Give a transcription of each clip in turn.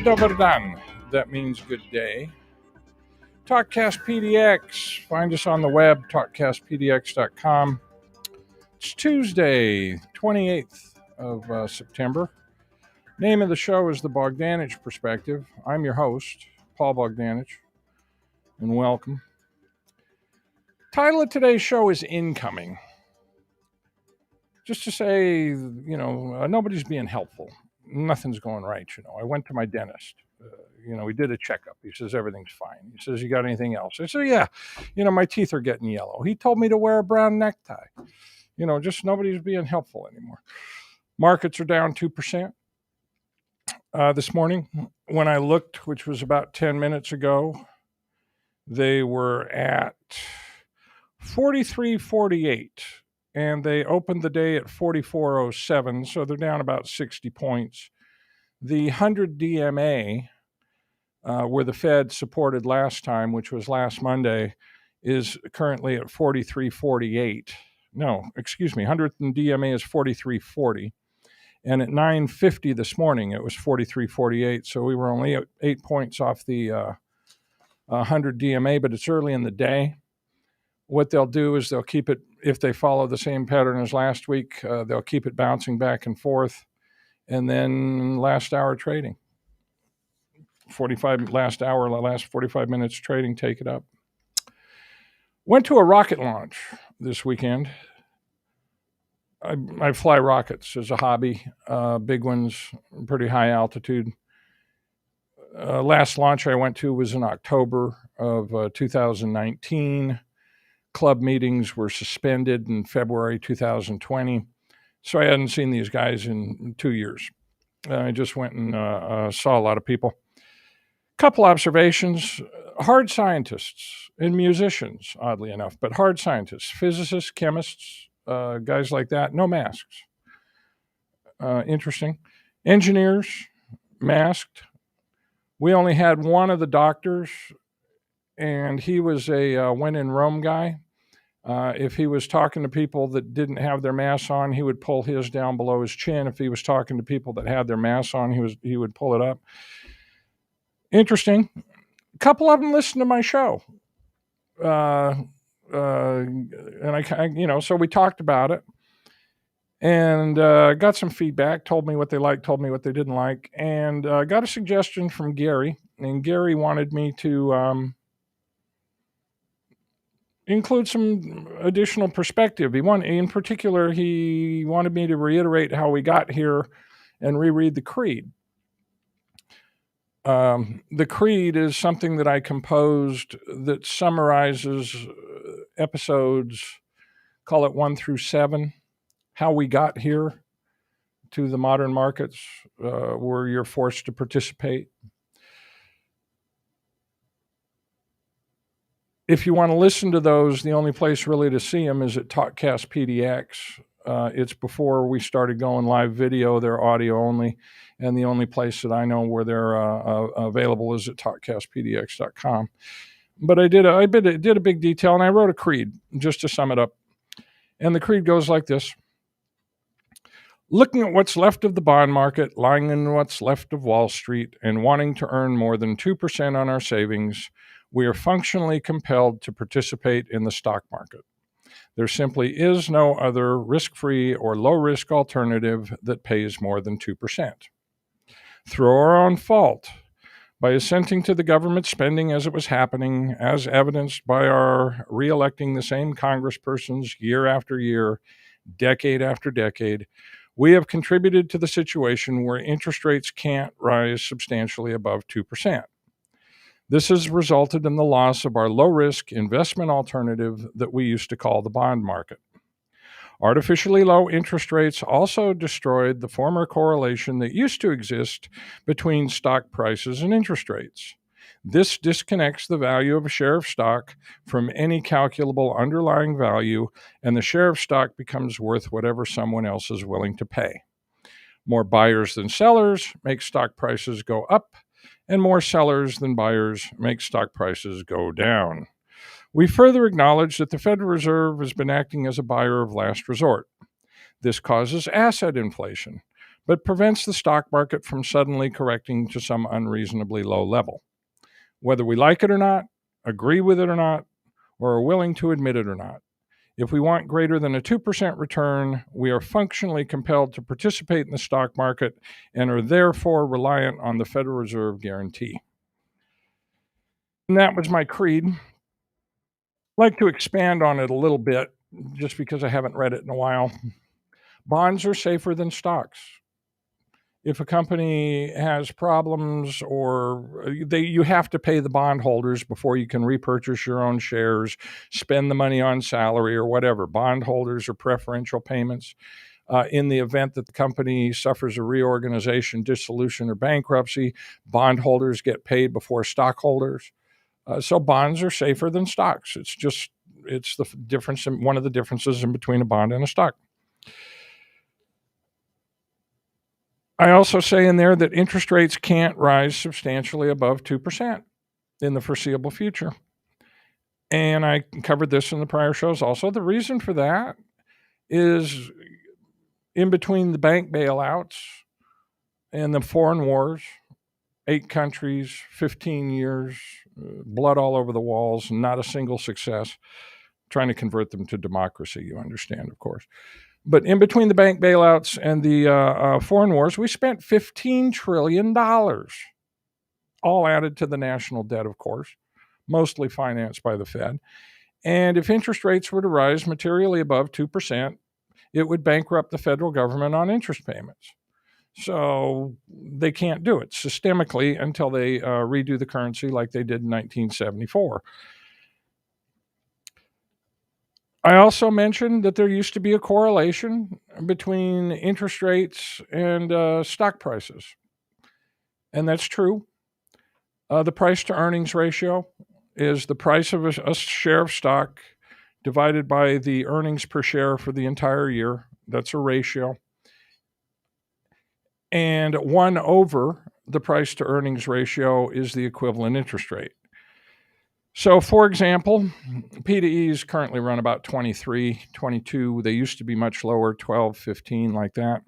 dober dan. That means good day. TalkCast PDX. Find us on the web, talkcastpdx.com. It's Tuesday, 28th of September. Name of the show is The Bogdanich Perspective. I'm your host, Paul Bogdanich, and welcome. Title of today's show is Incoming. Just to say, nobody's being helpful. Nothing's going right, I went to my dentist. We did a checkup. He says, everything's fine. He says, you got anything else? I said, yeah, my teeth are getting yellow. He told me to wear a brown necktie. Just nobody's being helpful anymore. Markets are down 2%. This morning, when I looked, which was about 10 minutes ago, they were at 43.48, and they opened the day at 44.07, so they're down about 60 points. The 100 DMA, where the Fed supported last time, which was last Monday, is currently at 43.48. No, excuse me, 100 DMA is 43.40. And at 9:50 this morning, it was 43.48. So we were only 8 points off the 100 DMA, but it's early in the day. What they'll do is they'll keep it, if they follow the same pattern as last week, they'll keep it bouncing back and forth. And then last hour trading. Last 45 minutes trading, take it up. Went to a rocket launch this weekend. I fly rockets as a hobby, big ones, pretty high altitude. Last launch I went to was in October of 2019. Club meetings were suspended in February 2020. So I hadn't seen these guys in 2 years. I just went and saw a lot of people. Couple observations. Hard scientists and musicians, oddly enough, but hard scientists, physicists, chemists, guys like that, no masks. Interesting. Engineers, masked. We only had one of the doctors, and he was a when in Rome guy. If he was talking to people that didn't have their masks on, he would pull his down below his chin. If he was talking to people that had their masks on, he would pull it up. Interesting. A couple of them listened to my show. And so we talked about it and got some feedback, told me what they liked, told me what they didn't like, and got a suggestion from Gary. And Gary wanted me to include some additional perspective. In particular, he wanted me to reiterate how we got here and reread the creed. The creed is something that I composed that summarizes episodes, call it 1 through 7, how we got here to the modern markets where you're forced to participate. If you want to listen to those, the only place really to see them is at TalkCast PDX. It's before we started going live video. They're audio only. And the only place that I know where they're available is at talkcastpdx.com. But I did a big detail, and I wrote a creed just to sum it up. And the creed goes like this. Looking at what's left of the bond market, lying in what's left of Wall Street, and wanting to earn more than 2% on our savings, we are functionally compelled to participate in the stock market. There simply is no other risk-free or low-risk alternative that pays more than 2%. Through our own fault, by assenting to the government spending as it was happening, as evidenced by our re-electing the same congresspersons year after year, decade after decade, we have contributed to the situation where interest rates can't rise substantially above 2%. This has resulted in the loss of our low-risk investment alternative that we used to call the bond market. Artificially low interest rates also destroyed the former correlation that used to exist between stock prices and interest rates. This disconnects the value of a share of stock from any calculable underlying value, and the share of stock becomes worth whatever someone else is willing to pay. More buyers than sellers make stock prices go up, and more sellers than buyers make stock prices go down. We further acknowledge that the Federal Reserve has been acting as a buyer of last resort. This causes asset inflation. but prevents the stock market from suddenly correcting to some unreasonably low level. Whether we like it or not, agree with it or not, or are willing to admit it or not, if we want greater than a 2% return, we are functionally compelled to participate in the stock market and are therefore reliant on the Federal Reserve guarantee. And that was my creed. I'd like to expand on it a little bit, just because I haven't read it in a while. Bonds are safer than stocks. If a company has problems, or you have to pay the bondholders before you can repurchase your own shares, spend the money on salary or whatever. Bondholders are preferential payments. In the event that the company suffers a reorganization, dissolution, or bankruptcy, bondholders get paid before stockholders. So bonds are safer than stocks. It's the difference, one of the differences in between a bond and a stock. I also say in there that interest rates can't rise substantially above 2% in the foreseeable future. And I covered this in the prior shows also. The reason for that is in between the bank bailouts and the foreign wars, 8 countries, 15 years, blood all over the walls, not a single success, trying to convert them to democracy, you understand, of course. But in between the bank bailouts and the foreign wars, we spent $15 trillion, all added to the national debt, of course, mostly financed by the Fed. And if interest rates were to rise materially above 2%, it would bankrupt the federal government on interest payments. So they can't do it systemically until they redo the currency like they did in 1974. I also mentioned that there used to be a correlation between interest rates and stock prices. And that's true. The price to earnings ratio is the price of a share of stock divided by the earnings per share for the entire year. That's a ratio. And 1 over the price to earnings ratio is the equivalent interest rate. So, for example, P/E's currently run about 23, 22. They used to be much lower, 12, 15, like that.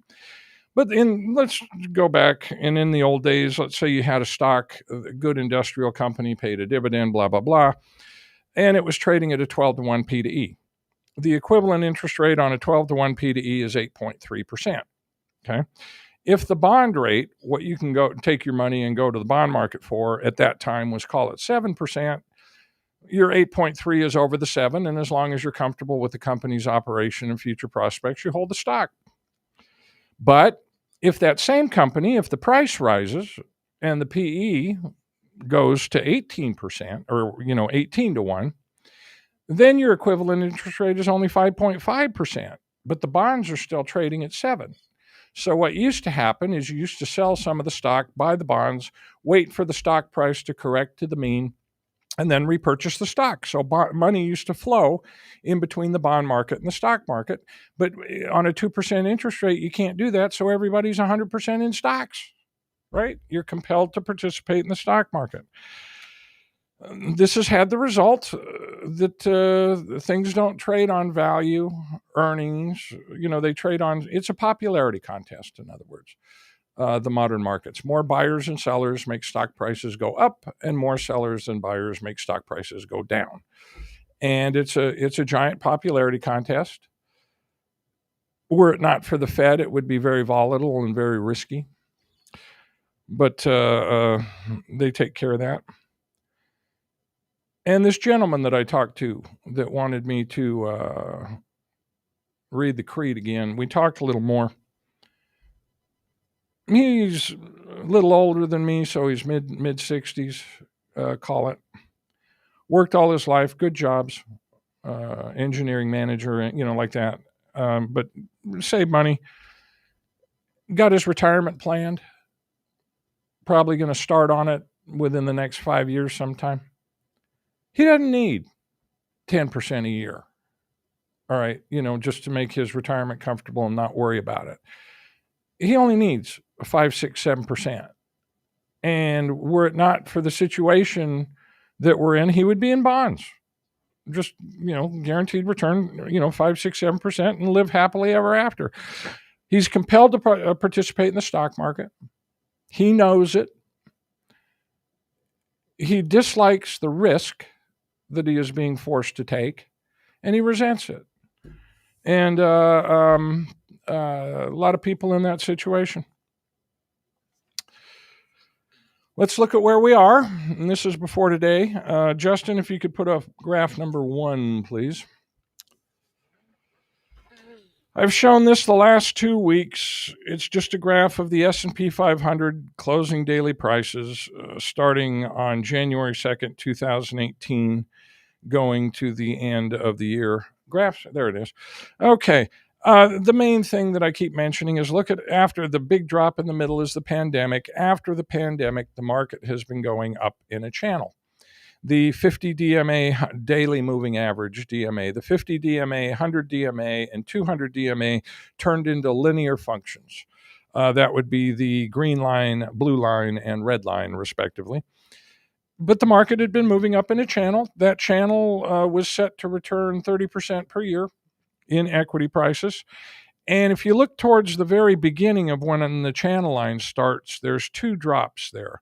But let's go back, and in the old days, let's say you had a stock, a good industrial company, paid a dividend, blah, blah, blah, and it was trading at a 12 to 1 P/E. The equivalent interest rate on a 12 to 1 P/E is 8.3%. Okay. If the bond rate, what you can go take your money and go to the bond market for at that time was, call it 7%, your 8.3 is over the 7, and as long as you're comfortable with the company's operation and future prospects, you hold the stock. But if that same company, if the price rises and the PE goes to 18%, or 18 to 1, then your equivalent interest rate is only 5.5%, but the bonds are still trading at 7. So what used to happen is you used to sell some of the stock, buy the bonds, wait for the stock price to correct to the mean, and then repurchase the stock. So money used to flow in between the bond market and the stock market. But on a 2% interest rate, you can't do that. So everybody's 100% in stocks, right? You're compelled to participate in the stock market. This has had the result that things don't trade on value, earnings. They trade on, it's a popularity contest, in other words. The modern markets. More buyers and sellers make stock prices go up, and more sellers than buyers make stock prices go down. And it's a giant popularity contest. Were it not for the Fed, it would be very volatile and very risky. But they take care of that. And this gentleman that I talked to that wanted me to read the creed again, we talked a little more. He's a little older than me, so he's mid 60s, call it. Worked all his life, good jobs, engineering manager, like that. But saved money. Got his retirement planned. Probably going to start on it within the next 5 years sometime. He doesn't need 10% a year. All right, just to make his retirement comfortable and not worry about it. He only needs 5, 6, 7%. And were it not for the situation that we're in, he would be in bonds. Just, guaranteed return, 5, 6, 7%, and live happily ever after. He's compelled to participate in the stock market. He knows it. He dislikes the risk that he is being forced to take, and he resents it. And a lot of people in that situation. Let's look at where we are. And this is before today. Justin, if you could put up graph number 1, please. I've shown this the last 2 weeks. It's just a graph of the S&P 500 closing daily prices starting on January 2nd, 2018, going to the end of the year. Graphs, there it is. Okay. The main thing that I keep mentioning is look at after the big drop in the middle is the pandemic. After the pandemic, the market has been going up in a channel. The 50 DMA daily moving average DMA, the 50 DMA, 100 DMA, and 200 DMA turned into linear functions. That would be the green line, blue line, and red line, respectively. But the market had been moving up in a channel. That channel was set to return 30% per year in equity prices. And if you look towards the very beginning of when the channel line starts, there's 2 drops there.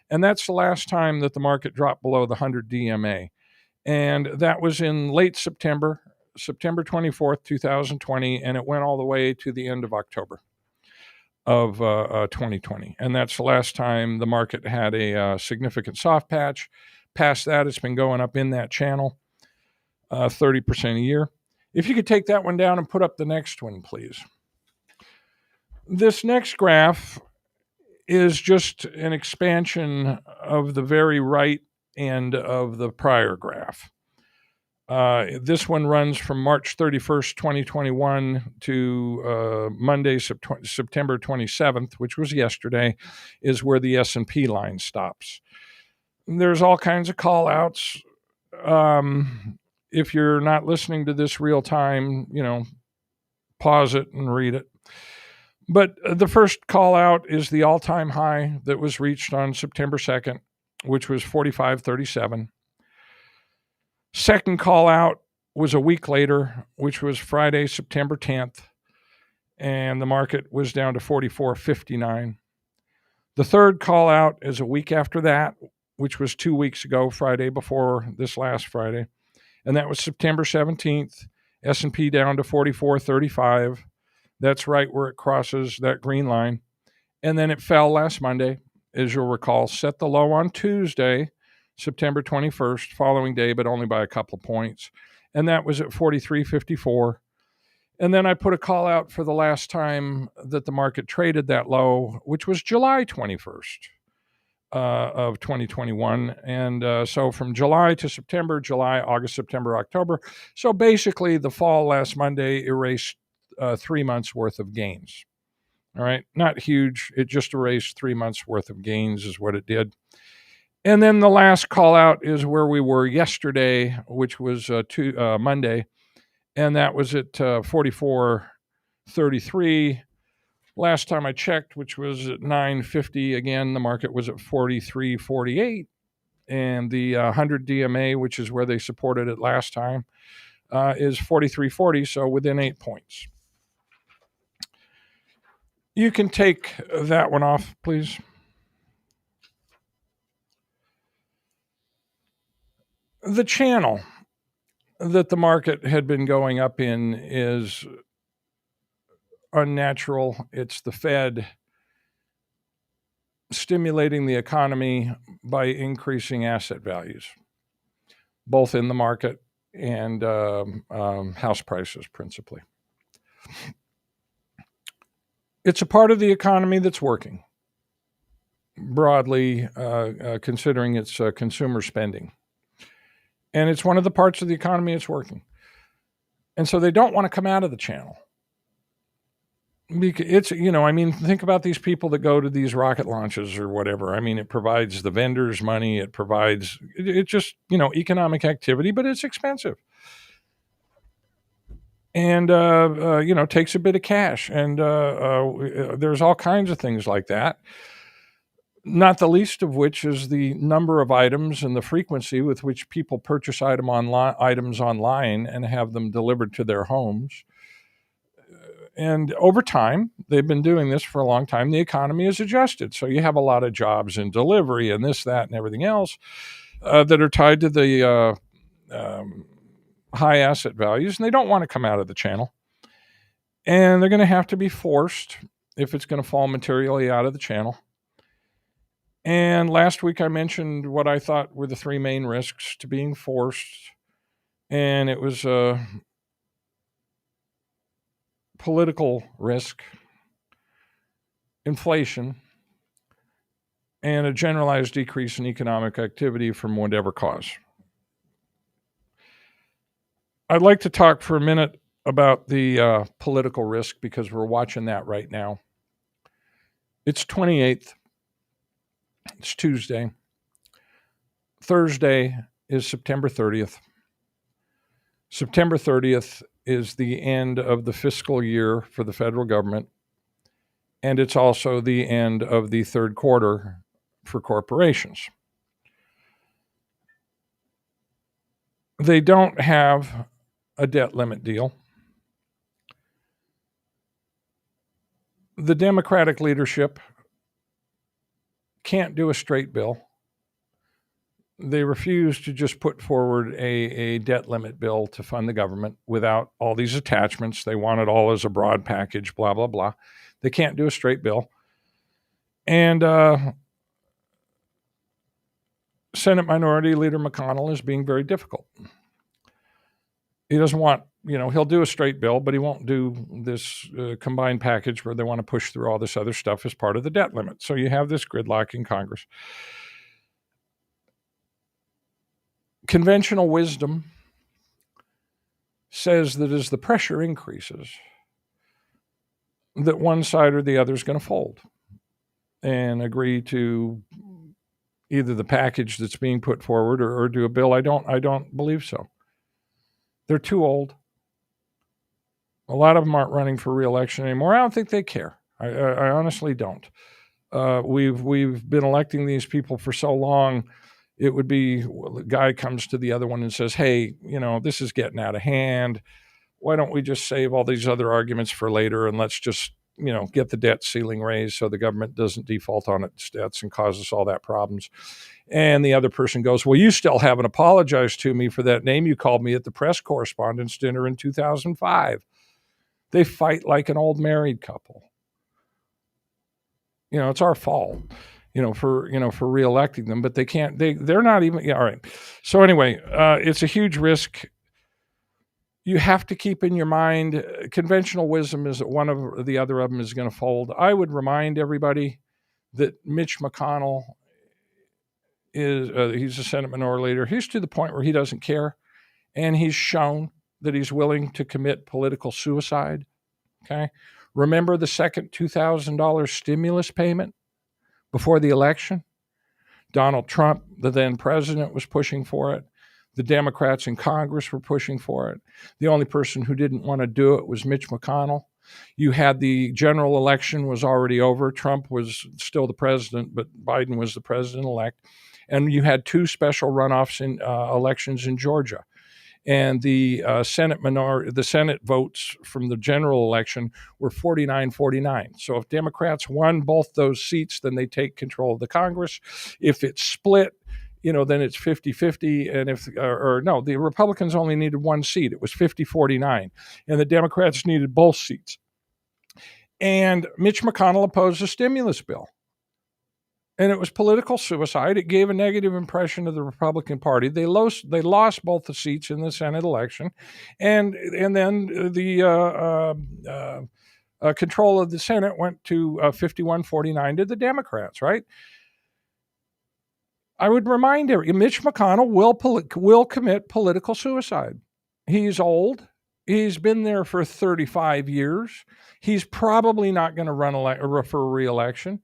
And that's the last time that the market dropped below the 100 DMA. And that was in late September, September 24th, 2020, and it went all the way to the end of October of 2020. And that's the last time the market had a significant soft patch. Past that, it's been going up in that channel 30% a year. If you could take that one down and put up the next one, please. This next graph is just an expansion of the very right end of the prior graph. This one runs from March 31st, 2021 to Monday, September 27th, which was yesterday, is where the S&P line stops. There's all kinds of call-outs. If you're not listening to this real time, pause it and read it. But the first call out is the all-time high that was reached on September 2nd, which was 45.37. Second call out was a week later, which was Friday, September 10th, and the market was down to 44.59. The third call out is a week after that, which was 2 weeks ago, Friday before this last Friday, and that was September 17th, S&P down to 44.35. That's right where it crosses that green line. And then it fell last Monday, as you'll recall, set the low on Tuesday, September 21st, following day, but only by a couple of points. And that was at 43.54. And then I put a call out for the last time that the market traded that low, which was July 21st of 2021. And so from July to September, July, August, September, October. So basically the fall last Monday erased 3 months worth of gains. All right. Not huge. It just erased 3 months worth of gains is what it did. And then the last call out is where we were yesterday, which was Monday. And that was at 44.33. Last time I checked, which was at 9:50, again, the market was at 43.48. And the 100 DMA, which is where they supported it last time, is 43.40, so within 8 points. You can take that one off, please. The channel that the market had been going up in is unnatural. It's the Fed stimulating the economy by increasing asset values, both in the market and house prices principally. It's a part of the economy that's working, broadly considering its consumer spending. And it's one of the parts of the economy that's working. And so they don't want to come out of the channel. It's, think about these people that go to these rocket launches or whatever. I mean, it provides the vendors money. It provides, it's just, economic activity, but it's expensive. And, takes a bit of cash. And there's all kinds of things like that. Not the least of which is the number of items and the frequency with which people purchase items online and have them delivered to their homes. And over time, they've been doing this for a long time. The economy has adjusted. So you have a lot of jobs in delivery and this, that, and everything else that are tied to the high asset values, and they don't want to come out of the channel. And they're going to have to be forced if it's going to fall materially out of the channel. And last week I mentioned what I thought were the three main risks to being forced. And it was a political risk, inflation, and a generalized decrease in economic activity from whatever cause. I'd like to talk for a minute about the political risk because we're watching that right now. It's 28th. It's Tuesday. Thursday is September 30th. September 30th is the end of the fiscal year for the federal government, and it's also the end of the third quarter for corporations. They don't have a debt limit deal. The Democratic leadership can't do a straight bill. They refuse to just put forward a debt limit bill to fund the government without all these attachments. They want it all as a broad package, blah, blah, blah. They can't do a straight bill. And Senate Minority Leader McConnell is being very difficult. He doesn't want, he'll do a straight bill, but he won't do this combined package where they want to push through all this other stuff as part of the debt limit. So you have this gridlock in Congress. Conventional wisdom says that as the pressure increases, that one side or the other is going to fold and agree to either the package that's being put forward or do a bill. I don't believe so. They're too old. A lot of them aren't running for re-election anymore. I don't think they care. I honestly don't. We've been electing these people for so long. It would be the guy comes to the other one and says, hey, this is getting out of hand. Why don't we just save all these other arguments for later and let's just, get the debt ceiling raised so the government doesn't default on its debts and cause us all that problems. And the other person goes, well, you still haven't apologized to me for that name you called me at the press correspondence dinner in 2005. They fight like an old married couple. It's our fault. For reelecting them, but they can't, they're not even, all right. So anyway, it's a huge risk. You have to keep in your mind, conventional wisdom is that one of the other of them is going to fold. I would remind everybody that Mitch McConnell he's a Senate Minority Leader. He's to the point where he doesn't care. And he's shown that he's willing to commit political suicide. Okay. Remember the second $2,000 stimulus payment? Before the election, Donald Trump, the then president, was pushing for it. The Democrats in Congress were pushing for it. The only person who didn't want to do it was Mitch McConnell. You had the general election was already over. Trump was still the president, but Biden was the president-elect. And you had two special runoffs in elections in Georgia. And the Senate votes from the general election were 49-49. So if Democrats won both those seats, then they take control of the Congress. If it's split, then it's 50-50. And the Republicans only needed one seat. It was 50-49. And the Democrats needed both seats. And Mitch McConnell opposed a stimulus bill. And it was political suicide. It gave a negative impression of the Republican Party. They lost both the seats in the Senate election, and then the control of the Senate went to 51-49 to the Democrats. Right? I would remind everyone, Mitch McConnell will commit political suicide. He's old. He's been there for 35 years. He's probably not going to run for re-election.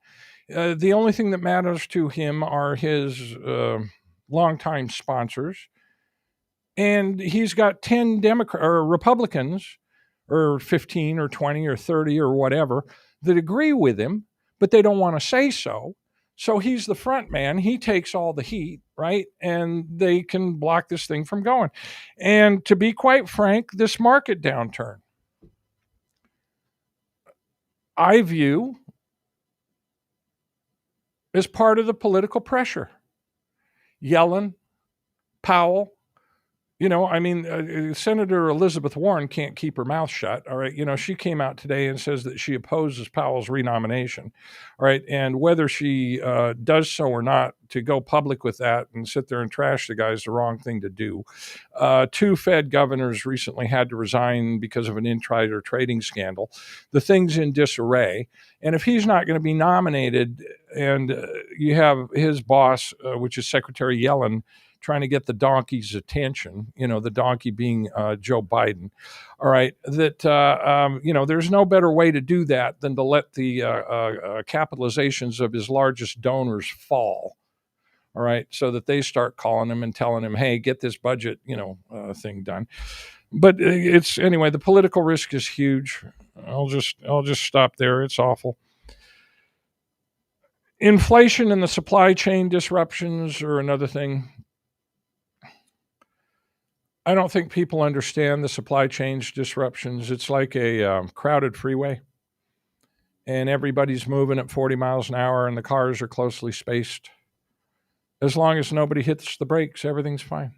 The only thing that matters to him are his longtime sponsors. And he's got 10 Republicans, or 15 or 20 or 30 or whatever, that agree with him, but they don't want to say so. So he's the front man. He takes all the heat, right? And they can block this thing from going. And to be quite frank, this market downturn, I view as part of the political pressure. Yellen, Powell, Senator Elizabeth Warren can't keep her mouth shut. All right. She came out today and says that she opposes Powell's renomination. All right. And whether she does so or not, to go public with that and sit there and trash the guy is the wrong thing to do. Two Fed governors recently had to resign because of an insider trading scandal. The thing's in disarray. And if he's not going to be nominated, and you have his boss, which is Secretary Yellen, trying to get the donkey's attention, the donkey being Joe Biden. All right, that, there's no better way to do that than to let the capitalizations of his largest donors fall. All right, so that they start calling him and telling him, hey, get this budget, thing done. But anyway, the political risk is huge. I'll just stop there. It's awful. Inflation and the supply chain disruptions are another thing. I don't think people understand the supply chain disruptions. It's like a crowded freeway, and everybody's moving at 40 miles an hour, and the cars are closely spaced. As long as nobody hits the brakes, everything's fine.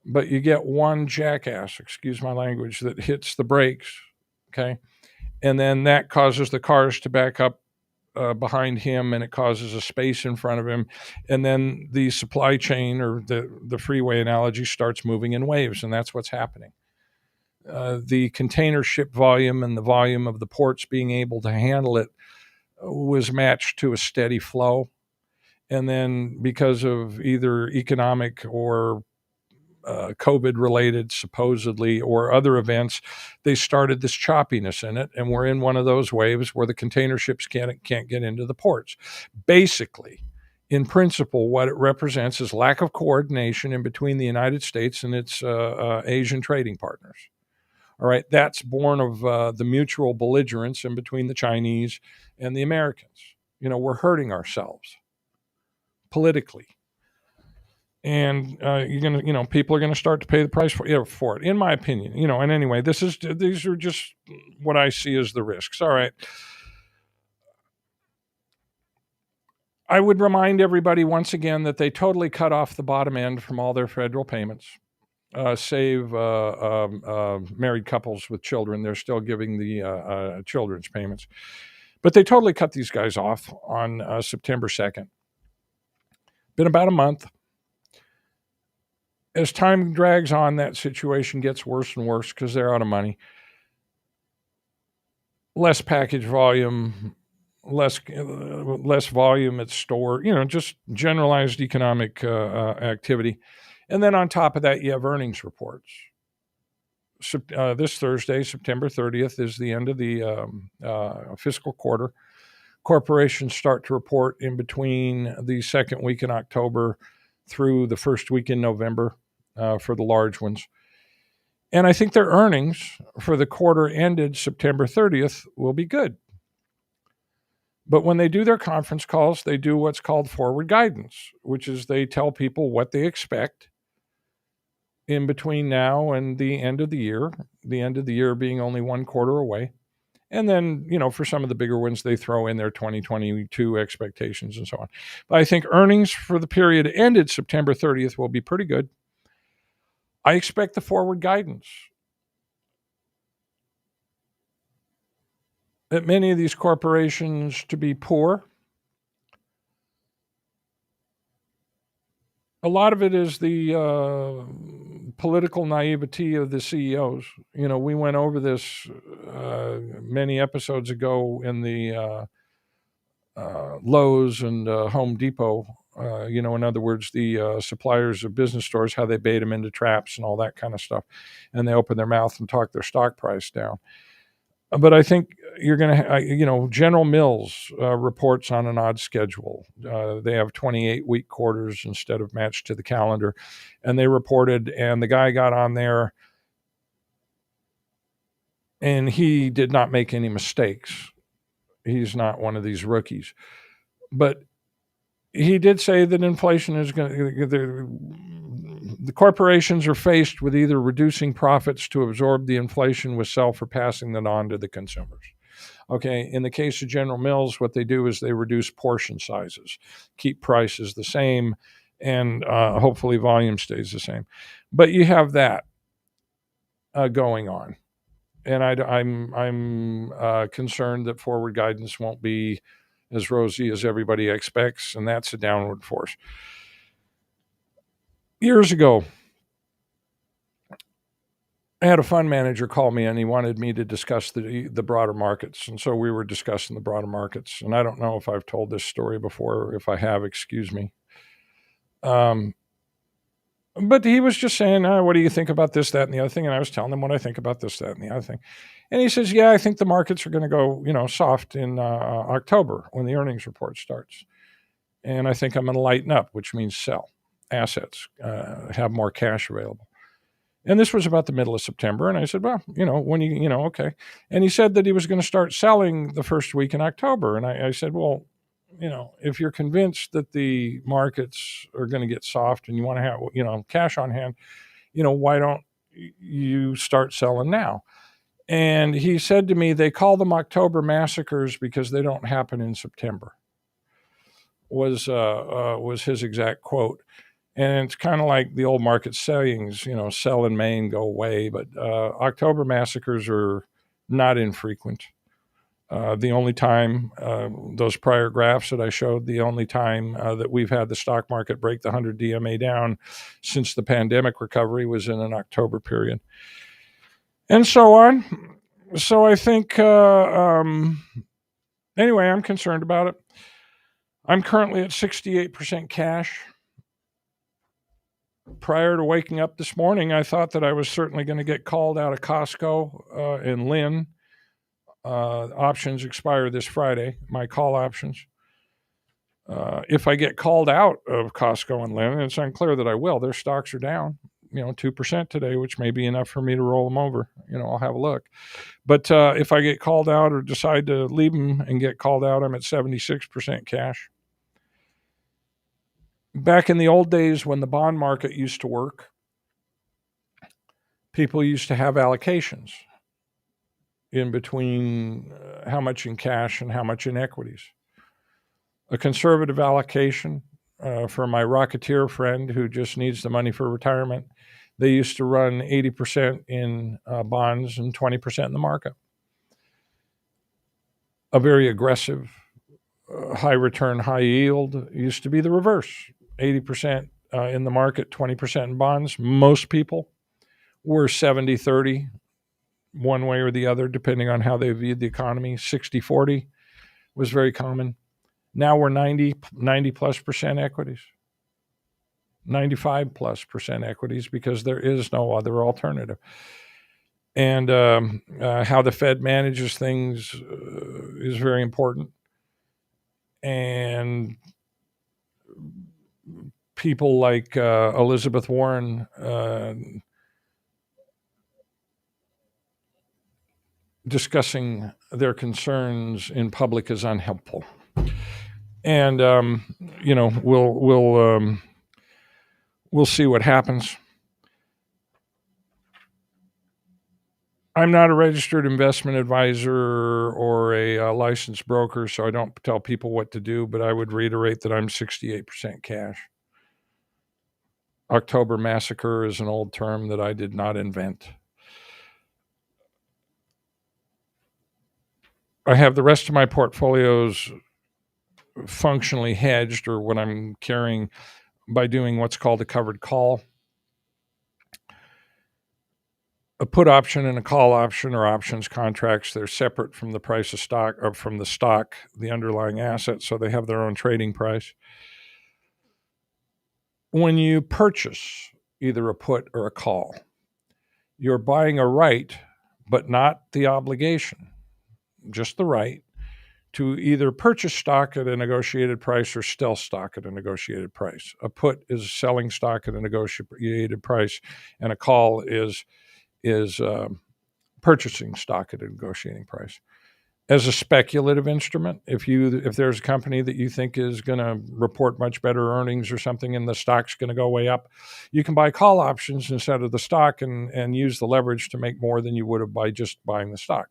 But you get one jackass, excuse my language, that hits the brakes, okay? And then that causes the cars to back up behind him, and it causes a space in front of him. And then the supply chain, or the freeway analogy, starts moving in waves, and that's what's happening. The container ship volume and the volume of the ports being able to handle it was matched to a steady flow. And then because of either economic or COVID-related, supposedly, or other events, they started this choppiness in it, and we're in one of those waves where the container ships can't get into the ports. Basically, in principle, what it represents is lack of coordination in between the United States and its Asian trading partners. All right, that's born of the mutual belligerence in between the Chinese and the Americans. We're hurting ourselves politically. And people are gonna start to pay the price for it, in my opinion. And anyway, these are just what I see as the risks. All right. I would remind everybody once again that they totally cut off the bottom end from all their federal payments, save married couples with children. They're still giving the children's payments, but they totally cut these guys off on September 2nd. Been about a month. As time drags on, that situation gets worse and worse because they're out of money. Less package volume, less volume at store, just generalized economic activity. And then on top of that, you have earnings reports. This Thursday, September 30th, is the end of the fiscal quarter. Corporations start to report in between the second week in October through the first week in November. For the large ones. And I think their earnings for the quarter ended September 30th will be good. But when they do their conference calls, they do what's called forward guidance, which is they tell people what they expect in between now and the end of the year being only one quarter away. And then, for some of the bigger ones, they throw in their 2022 expectations and so on. But I think earnings for the period ended September 30th will be pretty good. I expect the forward guidance that many of these corporations to be poor. A lot of it is the political naivety of the CEOs. We went over this many episodes ago in the Lowe's and Home Depot. In other words, the suppliers of business stores, how they bait them into traps and all that kind of stuff. And they open their mouth and talk their stock price down. But I think you're going to, General Mills reports on an odd schedule. They have 28-week quarters instead of matched to the calendar. And they reported, and the guy got on there, and he did not make any mistakes. He's not one of these rookies. But he did say that inflation is going to, the corporations are faced with either reducing profits to absorb the inflation with sell or passing that on to the consumers. Okay, in the case of General Mills, what they do is they reduce portion sizes, keep prices the same, and hopefully volume stays the same. But you have that going on, and I'm concerned that forward guidance won't be as rosy as everybody expects, and that's a downward force. Years ago, I had a fund manager call me, and he wanted me to discuss the broader markets, and so we were discussing the broader markets. And I don't know if I've told this story before. If I have, excuse me. But he was just saying, what do you think about this, that, and the other thing? And I was telling him what I think about this, that, and the other thing. And he says, yeah, I think the markets are going to go, soft in October when the earnings report starts. And I think I'm going to lighten up, which means sell assets, have more cash available. And this was about the middle of September. And I said, well, okay. And he said that he was going to start selling the first week in October. And I said, well, if you're convinced that the markets are going to get soft and you want to have, cash on hand, why don't you start selling now? And he said to me, they call them October massacres because they don't happen in September, was his exact quote. And it's kind of like the old market sayings, sell in May and go away. But October massacres are not infrequent. The only time, those prior graphs that I showed, the only time that we've had the stock market break the 100 DMA down since the pandemic recovery was in an October period. And so on. So I think, anyway, I'm concerned about it. I'm currently at 68% cash. Prior to waking up this morning, I thought that I was certainly going to get called out of Costco and Lynn. Options expire this Friday, my call options. If I get called out of Costco and Lynn, and it's unclear that I will, their stocks are down, 2% today, which may be enough for me to roll them over. I'll have a look. But if I get called out or decide to leave them and get called out, I'm at 76% cash. Back in the old days when the bond market used to work, people used to have allocations in between how much in cash and how much in equities. A conservative allocation for my Rocketeer friend who just needs the money for retirement, they used to run 80% in bonds and 20% in the market. A very aggressive, high return, high yield used to be the reverse. 80% in the market, 20% in bonds. Most people were 70-30, one way or the other, depending on how they viewed the economy. 60-40 was very common. Now we're 90 plus percent equities, 95 plus percent equities, because there is no other alternative. And how the Fed manages things is very important. And people like Elizabeth Warren discussing their concerns in public is unhelpful. And we'll see what happens. I'm not a registered investment advisor or a licensed broker, so I don't tell people what to do, but I would reiterate that I'm 68% cash. October massacre is an old term that I did not invent. I have the rest of my portfolios functionally hedged, or what I'm carrying, by doing what's called a covered call. A put option and a call option are options contracts. They're separate from the price of stock, or from the stock, the underlying asset, so they have their own trading price. When you purchase either a put or a call, you're buying a right, but not the obligation, just the right to either purchase stock at a negotiated price or sell stock at a negotiated price. A put is selling stock at a negotiated price, and a call is purchasing stock at a negotiating price. As a speculative instrument, if there's a company that you think is going to report much better earnings or something and the stock's going to go way up, you can buy call options instead of the stock and use the leverage to make more than you would have by just buying the stock.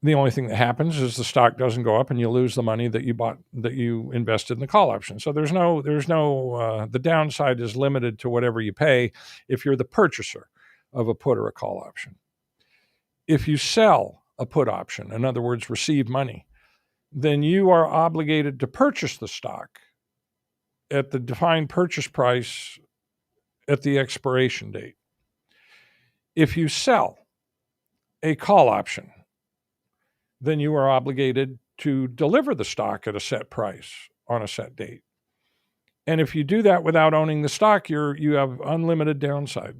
The only thing that happens is the stock doesn't go up and you lose the money that you invested in the call option. So the downside is limited to whatever you pay if you're the purchaser of a put or a call option. If you sell a put option, in other words, receive money, then you are obligated to purchase the stock at the defined purchase price at the expiration date. If you sell a call option, then you are obligated to deliver the stock at a set price on a set date. And if you do that without owning the stock, you have unlimited downside.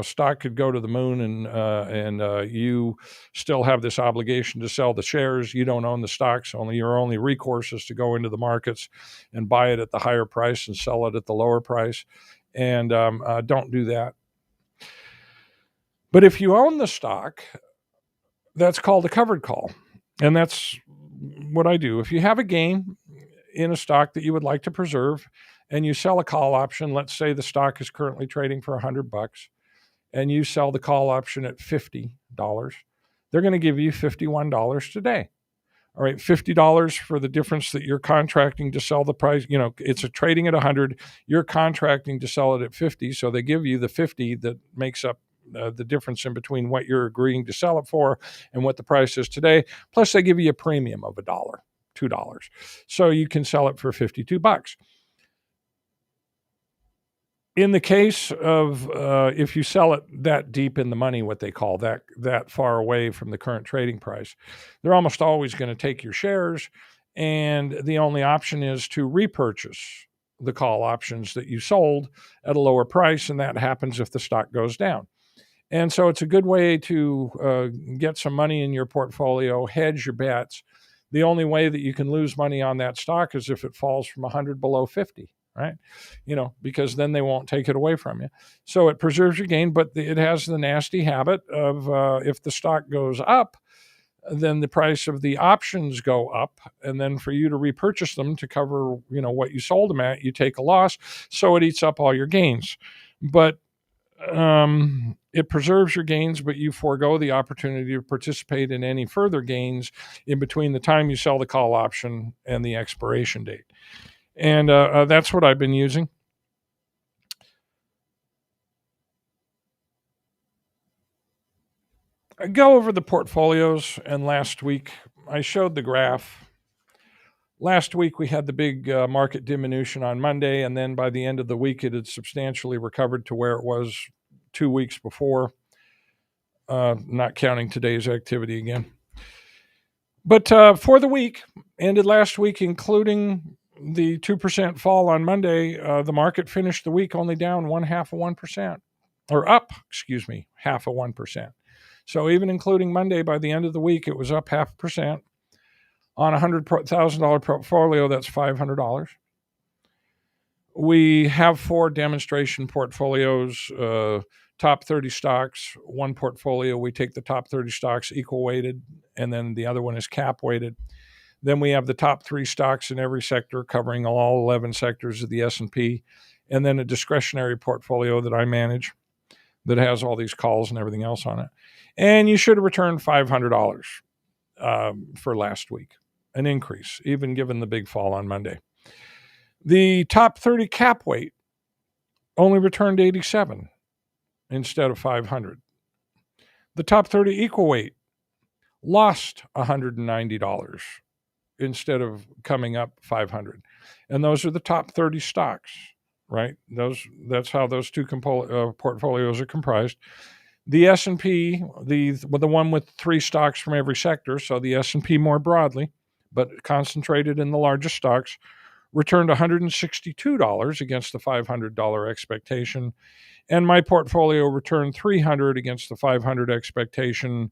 Stock could go to the moon, and you still have this obligation to sell the shares. You don't own the stocks. Your only recourse is to go into the markets and buy it at the higher price and sell it at the lower price. And don't do that. But if you own the stock, that's called a covered call. And that's what I do. If you have a gain in a stock that you would like to preserve and you sell a call option, let's say the stock is currently trading for $100 and you sell the call option at $50, they're going to give you $51 today. All right, $50 for the difference that you're contracting to sell the price. It's a trading at 100. You're contracting to sell it at 50. So they give you the 50 that makes up the difference in between what you're agreeing to sell it for and what the price is today. Plus, they give you a premium of $1, $2. So you can sell it for $52. In the case of if you sell it that deep in the money, what they call that far away from the current trading price, they're almost always going to take your shares, and the only option is to repurchase the call options that you sold at a lower price, and that happens if the stock goes down. And so it's a good way to get some money in your portfolio, hedge your bets. The only way that you can lose money on that stock is if it falls from 100 below 50. Right? Because then they won't take it away from you. So it preserves your gain, but it has the nasty habit of if the stock goes up, then the price of the options go up. And then for you to repurchase them to cover, what you sold them at, you take a loss. So it eats up all your gains. But it preserves your gains, but you forego the opportunity to participate in any further gains in between the time you sell the call option and the expiration date. And that's what I've been using. I go over the portfolios, and last week I showed the graph. Last week we had the big market diminution on Monday, and then by the end of the week it had substantially recovered to where it was 2 weeks before, not counting today's activity again. But for the week, ended last week, including the 2% fall on Monday, the market finished the week only down 1/2%, or up, half of 1%. So even including Monday, by the end of the week, it was up 0.5%. On a $100,000 portfolio, that's $500. We have 4 demonstration portfolios, top 30 stocks, one portfolio. We take the top 30 stocks equal weighted, and then the other one is cap weighted. Then we have the top 3 stocks in every sector, covering all 11 sectors of the S&P, and then a discretionary portfolio that I manage that has all these calls and everything else on it. And you should have returned $500 for last week, an increase, even given the big fall on Monday. The top 30 cap weight only returned 87 instead of 500. The top 30 equal weight lost $190 instead of coming up 500. And those are the top 30 stocks, right? That's how those two portfolios are comprised. The S&P, the one with 3 stocks from every sector, so the S&P more broadly, but concentrated in the largest stocks, returned $162 against the $500 expectation. And my portfolio returned $300 against the $500 expectation,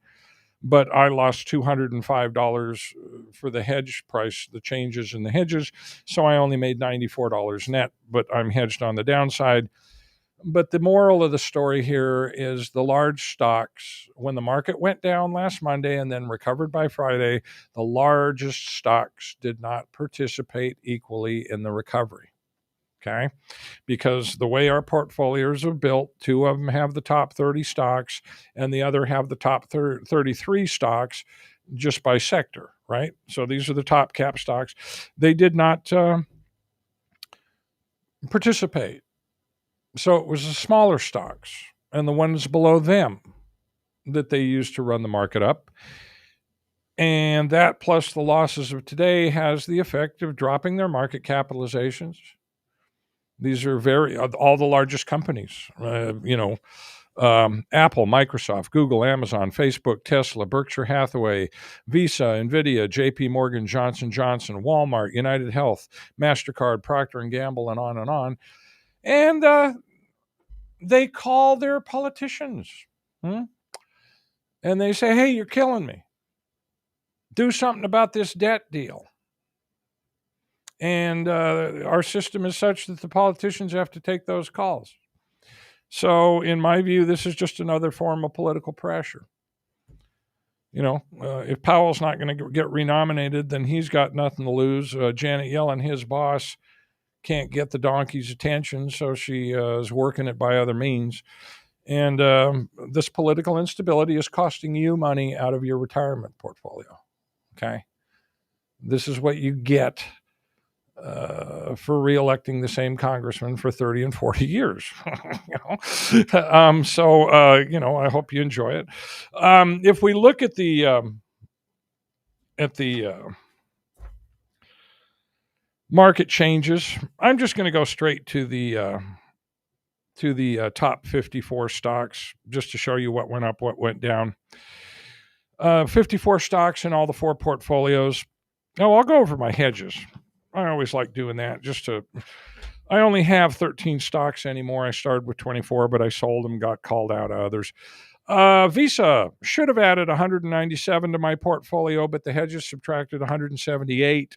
but I lost $205 for the hedge price, the changes in the hedges. So I only made $94 net, but I'm hedged on the downside. But the moral of the story here is the large stocks, when the market went down last Monday and then recovered by Friday, the largest stocks did not participate equally in the recovery. okay? Because the way our portfolios are built, two of them have the top 30 stocks and the other have the top 33 stocks just by sector, right? So these are the top cap stocks. They did not participate. So it was the smaller stocks and the ones below them that they used to run the market up. And that plus the losses of today has the effect of dropping their market capitalizations. These are all the largest companies, Apple, Microsoft, Google, Amazon, Facebook, Tesla, Berkshire Hathaway, Visa, Nvidia, JP Morgan, Johnson Johnson, Walmart, United Health, MasterCard, Procter & Gamble, and on and on. And they call their politicians. And they say, hey, you're killing me. Do something about this debt deal. And our system is such that the politicians have to take those calls. So, in my view, this is just another form of political pressure. If Powell's not going to get renominated, then he's got nothing to lose. Janet Yellen, his boss, can't get the donkey's attention, so she is working it by other means. And this political instability is costing you money out of your retirement portfolio. Okay? This is what you get for reelecting the same congressman for 30 and 40 years. I hope you enjoy it. If we look at the market changes, I'm just going to go straight to the top 54 stocks just to show you what went up, what went down. 54 stocks in all the four portfolios. Now, I'll go over my hedges. I always like doing that I only have 13 stocks anymore. I started with 24, but I sold them, got called out of others. Visa should have added 197 to my portfolio, but the hedges subtracted 178.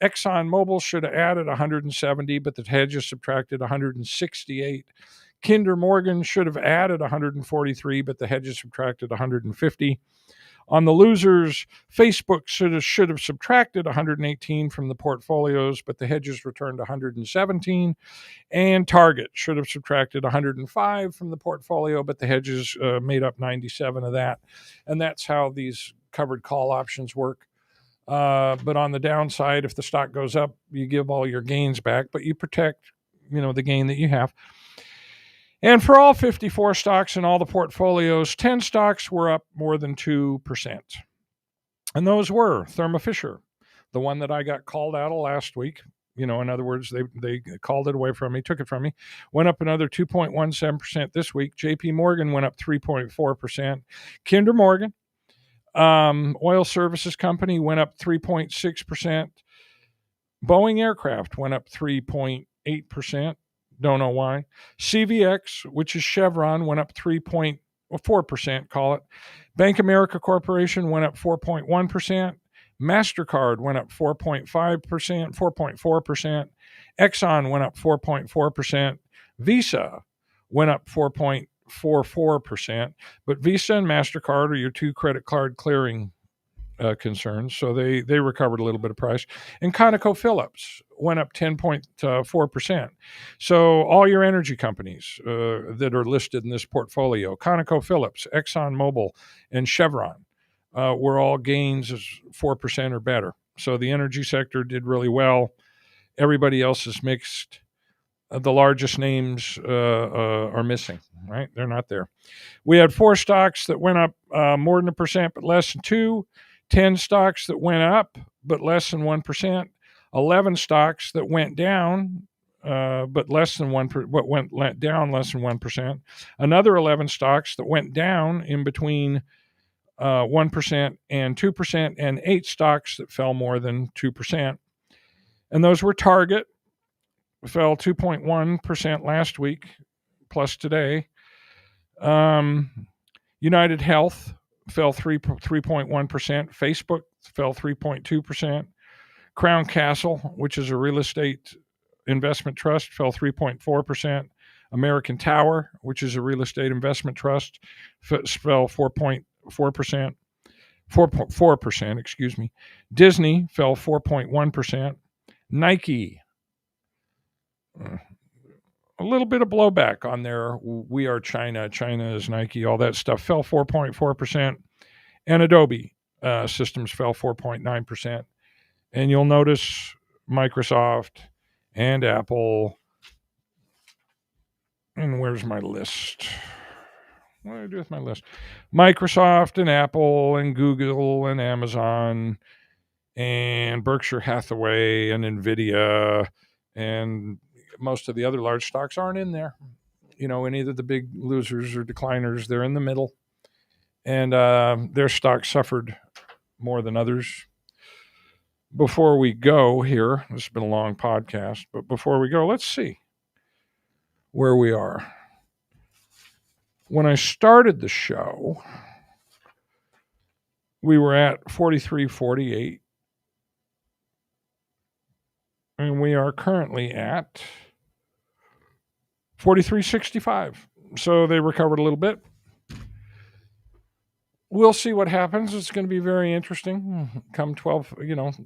ExxonMobil should have added 170, but the hedges subtracted 168. Kinder Morgan should have added 143, but the hedges subtracted 150. On the losers, Facebook should have subtracted 118 from the portfolios, but the hedges returned 117. And Target should have subtracted 105 from the portfolio, but the hedges made up 97 of that. And that's how these covered call options work. But on the downside, if the stock goes up, you give all your gains back, but you protect, the gain that you have. And for all 54 stocks in all the portfolios, 10 stocks were up more than 2%. And those were Thermo Fisher, the one that I got called out of last week. In other words, they called it away from me, took it from me, went up another 2.17% this week. JP Morgan went up 3.4%. Kinder Morgan, oil services company, went up 3.6%. Boeing Aircraft went up 3.8%. Don't know why. CVX, which is Chevron, went up 3.4%, call it. Bank America Corporation went up 4.1%. MasterCard went up 4.4%. Exxon went up 4.4%. Visa went up 4.44%. But Visa and MasterCard are your two credit card clearing concerns, so they recovered a little bit of price. And ConocoPhillips went up 10.4%. So all your energy companies that are listed in this portfolio, ConocoPhillips, ExxonMobil, and Chevron, were all gains of 4% or better. So the energy sector did really well. Everybody else is mixed. The largest names are missing, right? They're not there. We had 4 stocks that went up more than 1%, but less than 2%. 10 stocks that went up, but less than 1%. 11 stocks that went down, but less than 1%, but went down less than 1%. Another 11 stocks that went down in between 1% and 2%, and 8 stocks that fell more than 2%. And those were Target, fell 2.1% last week, plus today. United Health fell 3.1%. Facebook fell 3.2%. Crown Castle, which is a real estate investment trust, fell 3.4%. American Tower, which is a real estate investment trust, fell 4.4%, excuse me. Disney fell 4.1%. Nike, A little bit of blowback on their "We Are China, China is Nike," all that stuff fell 4.4%, and Adobe systems fell 4.9%. And you'll notice Microsoft and Apple. And where's my list? What do I do with my list? Microsoft and Apple and Google and Amazon and Berkshire Hathaway and Nvidia and most of the other large stocks aren't in there. In either the big losers or decliners. They're in the middle. And their stocks suffered more than others. Before we go here, this has been a long podcast, but before we go, let's see where we are. When I started the show, we were at 43.48, and we are currently at 43.65. So they recovered a little bit. We'll see what happens. It's going to be very interesting. Come 12,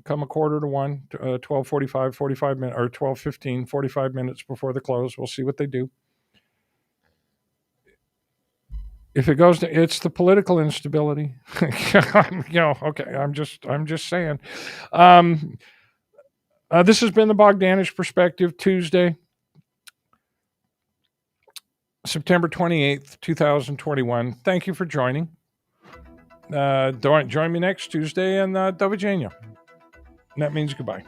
come a quarter to 1, 12:45, 45 minutes, or 12:15, 45 minutes before the close. We'll see what they do. If it goes to, it's the political instability. Okay. I'm just saying. This has been the Bogdanich Perspective, Tuesday, September 28th, 2021. Thank you for joining. Join me next Tuesday in Do Virginia. That means goodbye.